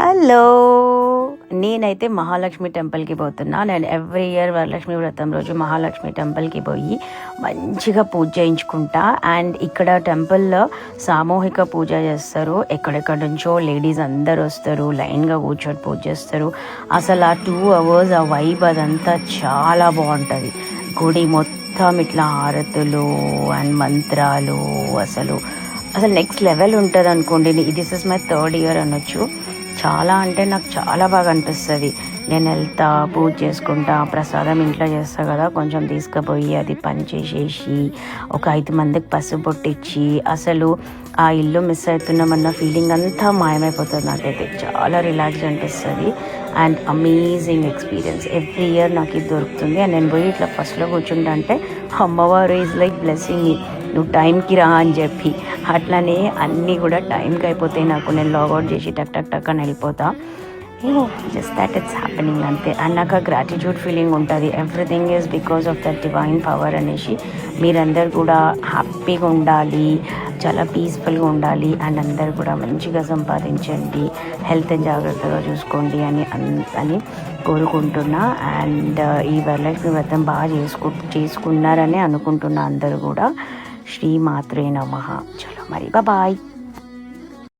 Hello, నేనైతే మహాలక్ష్మి టెంపుల్కి పోతున్నా. నేను ఎవ్రీ ఇయర్ వరలక్ష్మి వ్రతం రోజు మహాలక్ష్మి టెంపుల్కి పోయి మంచిగా పూజ చేయించుకుంటా. అండ్ ఇక్కడ టెంపుల్లో సామూహిక పూజ చేస్తారు. ఎక్కడెక్కడ నుంచో లేడీస్ అందరు వస్తారు, లైన్గా కూర్చొని పూజ చేస్తారు. అసలు ఆ 2 hours ఆ వైబ్ అదంతా చాలా బాగుంటుంది. గుడి మొత్తం ఇట్లా హారతులు అండ్ మంత్రాలు అసలు నెక్స్ట్ లెవెల్ ఉంటుంది అనుకోండి. This is my 3rd year అనొచ్చు. చాలా అంటే నాకు చాలా బాగా అనిపిస్తుంది. నేను వెళ్తా, పూజ చేసుకుంటా, ప్రసాదం ఇంట్లో చేస్తా కదా, కొంచెం తీసుకుపోయి అది పని చేసేసి ఒక 5 మందికి పసుపు పొట్టించి అసలు ఆ ఇల్లు మిస్ అవుతున్నామన్న ఫీలింగ్ అంతా మాయమైపోతుంది. నాకైతే చాలా రిలాక్స్ అనిపిస్తుంది and amazing experience. Every year నాకు ఇది దొరుకుతుంది. అండ్ నేను పోయి ఇట్లా ఫస్ట్లో కూర్చుంటా అంటే అమ్మవారు ఈజ్ లైక్ బ్లెస్సింగ్ మీ, నువ్వు టైంకి రా అని చెప్పి. అట్లనే అన్నీ కూడా టైంకి అయిపోతాయి నాకు. నేను లాగౌట్ చేసి టక్ టక్ టక్ అని వెళ్ళిపోతా. జస్ట్ దట్ ఇట్స్ హ్యాపెనింగ్ అంతే. అండ్ నాకు ఆ గ్రాటిట్యూడ్ ఫీలింగ్ ఉంటుంది. Everything is because of that divine power అనేసి. మీరందరూ కూడా హ్యాపీగా ఉండాలి, చాలా పీస్ఫుల్గా ఉండాలి అండ్ అందరూ కూడా మంచిగా సంపాదించండి, హెల్త్ జాగ్రత్తగా చూసుకోండి అని కోరుకుంటున్నా. అండ్ ఈ వరలక్ష్మి వ్రతం బాగా చేసుకున్నారని అనుకుంటున్నా అందరూ కూడా. శ్రీమాత్రే నమః. చలో మరి బాయ్.